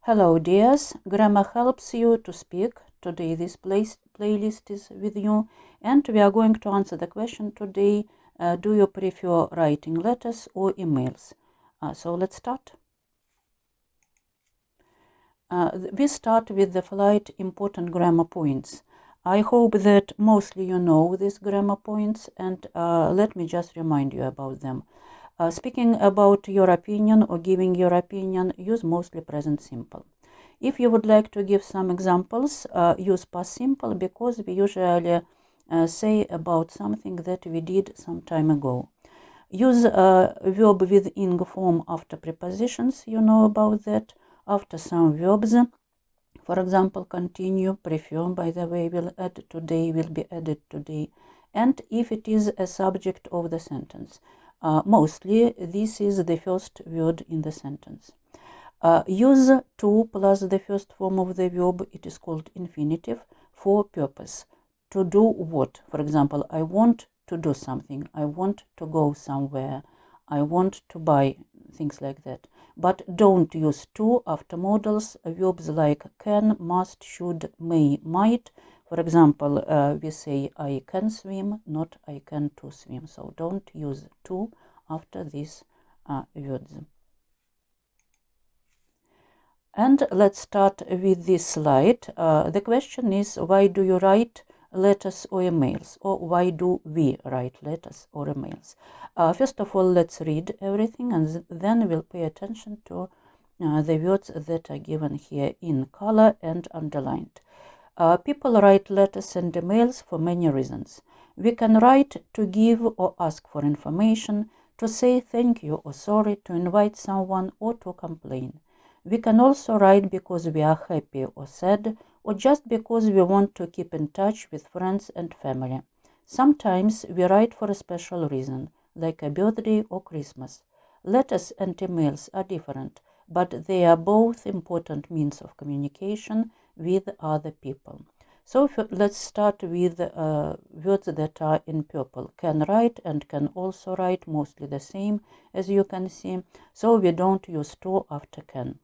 Hello dears, grammar helps you to speak. Today this playlist is with you and we are going to answer the question today, do you prefer writing letters or emails? So let's start. We start with the 5 important grammar points. I hope that mostly you know these grammar points and let me just remind you about them. Speaking about your opinion or giving your opinion, use mostly present simple. If you would like to give some examples, use past simple because we usually say about something that we did some time ago. Use verb with ing form after prepositions, you know about that, after some verbs. For example, continue, prefer, by the way, will add today, will be added today. And if it is a subject of the sentence, mostly this is the first word in the sentence. Use to plus the first form of the verb, it is called infinitive, for purpose. To do what? For example, I want to do something, I want to go somewhere, I want to buy, things like that. But don't use to after modals, verbs like can, must, should, may, might. For example, we say I can swim, not I can to swim. So don't use to after these words. And let's start with this slide. The question is, why do you write letters or emails? Or why do we write letters or emails? First of all, let's read everything and then we'll pay attention to the words that are given here in color and underlined. People write letters and emails for many reasons. We can write to give or ask for information, to say thank you or sorry, to invite someone, or to complain. We can also write because we are happy or sad, or just because we want to keep in touch with friends and family. Sometimes we write for a special reason, like a birthday or Christmas. Letters and emails are different, but they are both important means of communication with other people. So let's start with words that are in purple. Can write and can also write, mostly the same as you can see. So we don't use to after can.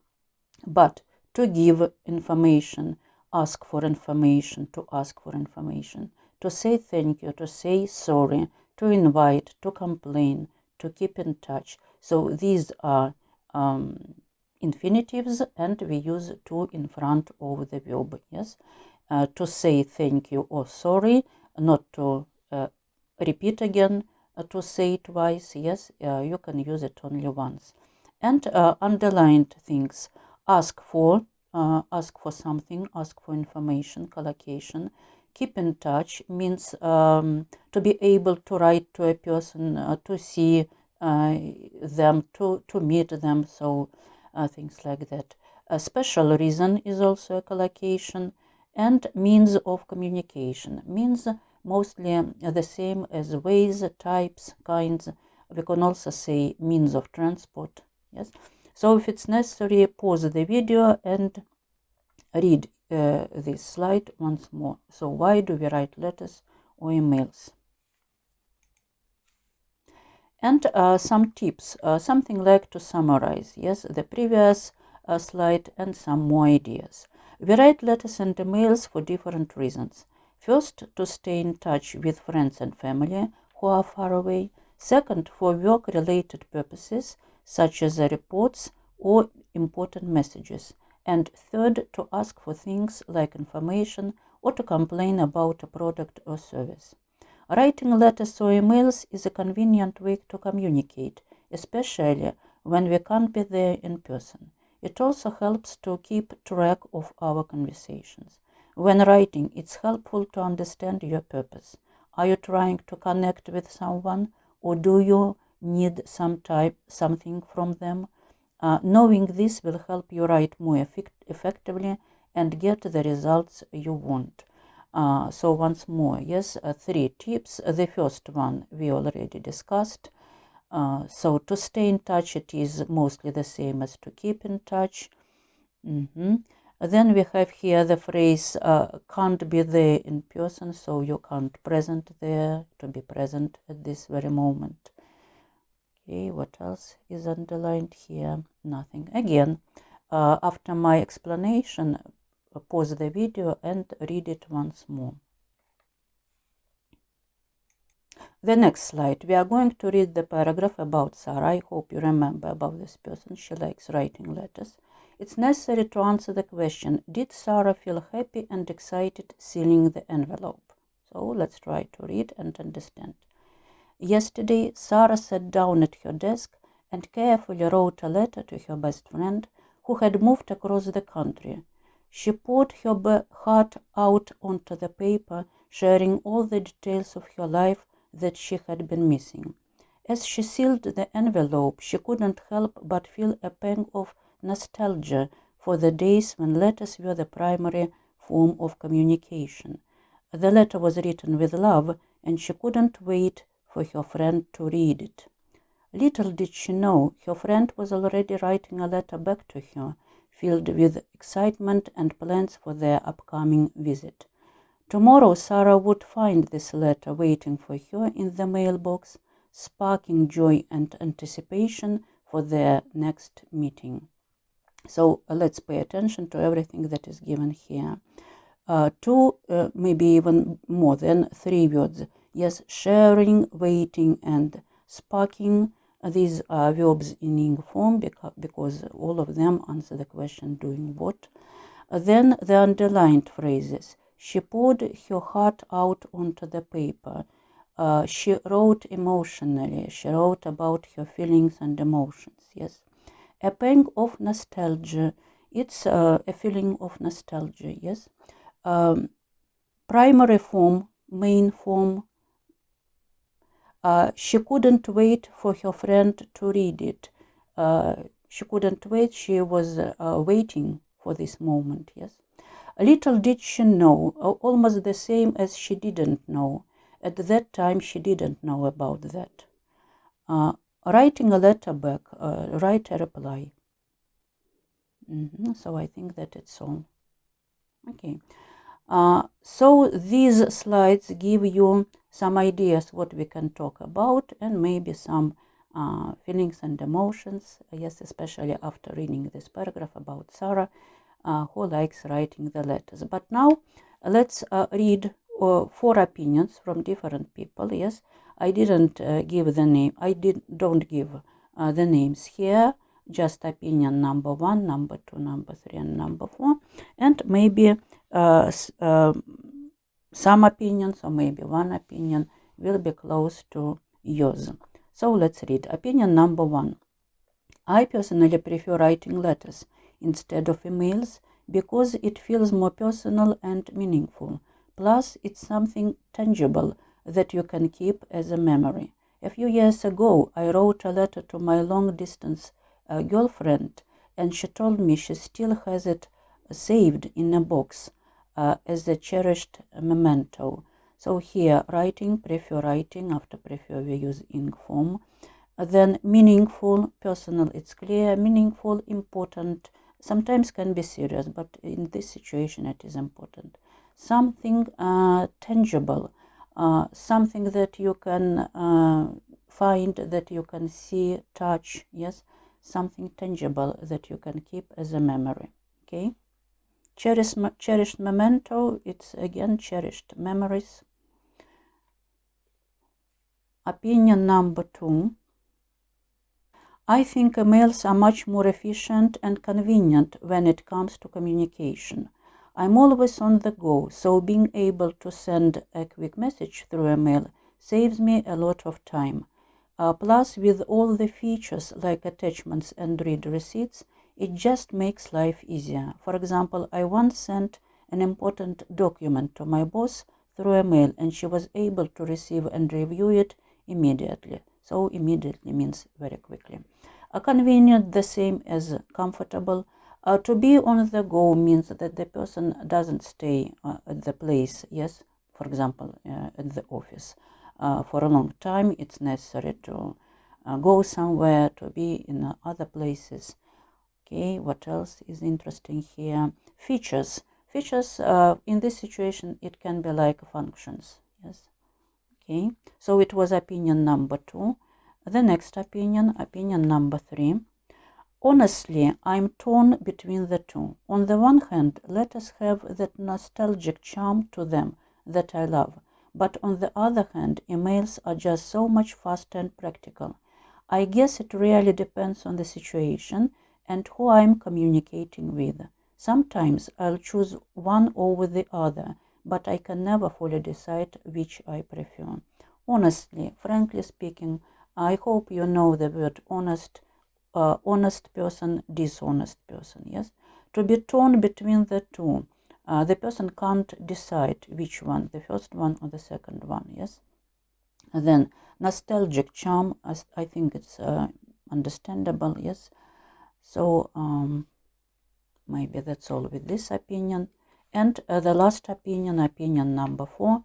But to give information, ask for information, to ask for information, to say thank you, to say sorry, to invite, to complain, to keep in touch. So these are infinitives and we use to in front of the verb, yes. To say thank you or sorry, not to repeat again, to say twice, yes, you can use it only once. And underlined things. Ask for something, ask for information, collocation. Keep in touch means to be able to write to a person, to see them, to meet them, so things like that. A special reason is also a collocation, and means of communication means mostly the same as ways, types, kinds. We can also say means of transport, yes. So if it's necessary, pause the video and read this slide once more. So why do we write letters or emails? And some tips, something like to summarize, yes, the previous slide and some more ideas. We write letters and emails for different reasons. First, to stay in touch with friends and family who are far away. Second, for work-related purposes, such as reports or important messages. And third, to ask for things like information or to complain about a product or service. Writing letters or emails is a convenient way to communicate, especially when we can't be there in person. It also helps to keep track of our conversations. When writing, it's helpful to understand your purpose. Are you trying to connect with someone, or do you need something from them? Knowing this will help you write more effectively and get the results you want. So once more, yes, 3 tips. The first one we already discussed. So to stay in touch, it is mostly the same as to keep in touch. Then we have here the phrase can't be there in person, so you can't present there, to be present at this very moment. Okay, what else is underlined here? Nothing. Again, after my explanation, pause the video and read it once more. The next slide, we are going to read the paragraph about Sarah. I hope you remember about this person. She likes writing letters. It's necessary to answer the question, did Sarah feel happy and excited sealing the envelope? So let's try to read and understand. Yesterday, Sarah sat down at her desk and carefully wrote a letter to her best friend who had moved across the country. She poured her heart out onto the paper, sharing all the details of her life that she had been missing. As she sealed the envelope, she couldn't help but feel a pang of nostalgia for the days when letters were the primary form of communication. The letter was written with love, and she couldn't wait for her friend to read it. Little did she know, her friend was already writing a letter back to her, filled with excitement and plans for their upcoming visit. Tomorrow Sarah would find this letter waiting for her in the mailbox, sparking joy and anticipation for their next meeting. So let's pay attention to everything that is given here. Two, maybe even more than 3 words. Yes, sharing, waiting, and sparking. These are verbs in ing form because all of them answer the question doing what. Then the underlined phrases. She poured her heart out onto the paper. She wrote emotionally. She wrote about her feelings and emotions. Yes. A pang of nostalgia. It's a feeling of nostalgia. Yes. Primary form, main form. She couldn't wait for her friend to read it. She couldn't wait. She was waiting for this moment. Yes. Little did she know, almost the same as she didn't know. At that time, she didn't know about that. Writing a letter back, write a reply. So I think that it's all. Okay. So these slides give you some ideas what we can talk about and maybe some feelings and emotions. Yes, especially after reading this paragraph about Sarah, who likes writing the letters. But now let's read 4 opinions from different people. Yes, I didn't give the name. Don't give the names here. Just opinion number 1, number 2, number 3, and number 4, and maybe some opinions or maybe one opinion will be close to yours. So let's read. Opinion number 1. I personally prefer writing letters instead of emails because it feels more personal and meaningful. Plus, it's something tangible that you can keep as a memory. A few years ago, I wrote a letter to my long-distance girlfriend, and she told me she still has it saved in a box as a cherished memento. So here, writing, prefer writing, after prefer we use ing form. Then meaningful, personal, it's clear, meaningful, important, sometimes can be serious, but in this situation it is important. Something tangible, something that you can find, that you can see, touch, yes, something tangible that you can keep as a memory, okay? Cherished memento, it's again cherished memories. Opinion number 2. I think emails are much more efficient and convenient when it comes to communication. I'm always on the go, so being able to send a quick message through email saves me a lot of time. Plus, with all the features like attachments and read receipts, it just makes life easier. For example, I once sent an important document to my boss through email, and she was able to receive and review it immediately. So immediately means very quickly. Convenient, the same as comfortable. To be on the go means that the person doesn't stay at the place, yes, for example, at the office. For a long time, it's necessary to go somewhere, to be in other places. Okay, what else is interesting here? Features. Features, in this situation, it can be like functions, yes. Okay, so it was opinion number 2. The next opinion, opinion number 3. Honestly, I'm torn between the two. On the one hand, letters have that nostalgic charm to them that I love. But on the other hand, emails are just so much faster and practical. I guess it really depends on the situation and who I'm communicating with. Sometimes I'll choose one over the other, but I can never fully decide which I prefer. Honestly, frankly speaking, I hope you know the word honest, honest person, dishonest person, yes? To be torn between the two, the person can't decide which one, the first one or the second one, yes? And then nostalgic charm, I think it's understandable, yes? So maybe that's all with this opinion. And the last opinion, opinion number 4.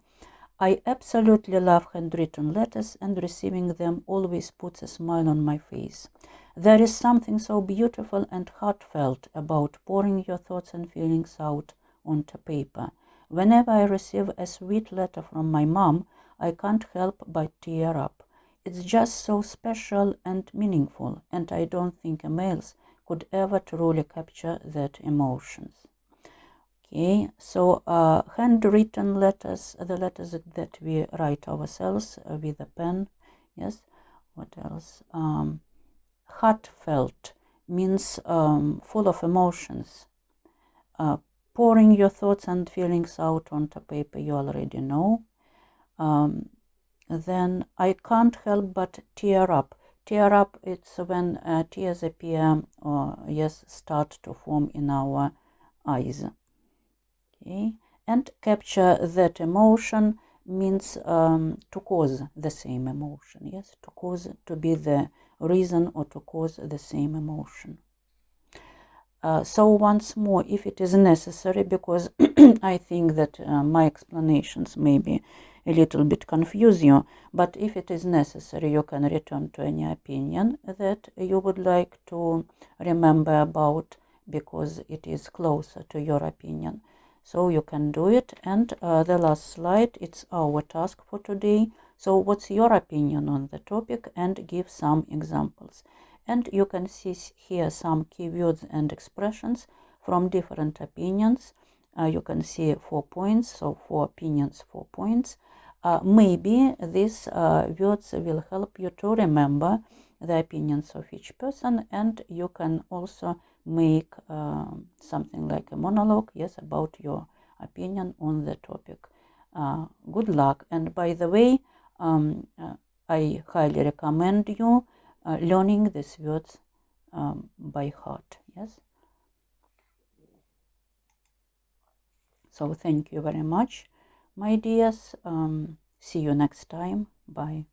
I absolutely love handwritten letters, and receiving them always puts a smile on my face. There is something so beautiful and heartfelt about pouring your thoughts and feelings out onto paper. Whenever I receive a sweet letter from my mom, I can't help but tear up. It's just so special and meaningful, and I don't think emails could ever truly capture that emotions. Okay, so handwritten letters, the letters that we write ourselves with a pen, yes. What else? Heartfelt means full of emotions. Pouring your thoughts and feelings out onto paper, you already know. Then I can't help but tear up. Tear up, it's when tears appear or, yes, start to form in our eyes. Okay, and capture that emotion means to cause the same emotion, yes, to cause, to be the reason or to cause the same emotion. So once more, if it is necessary, because I think that my explanations maybe a little bit confuse you, but if it is necessary, you can return to any opinion that you would like to remember about, because it is closer to your opinion. So you can do it. And the last slide, it's our task for today. So what's your opinion on the topic, and give some examples. And you can see here some keywords and expressions from different opinions. You can see 4 points, so 4 opinions, 4 points. Maybe these words will help you to remember the opinions of each person, and you can also make something like a monologue, yes, about your opinion on the topic. Good luck. And by the way, I highly recommend you learning these words by heart, yes. So thank you very much, my dears. See you next time. Bye.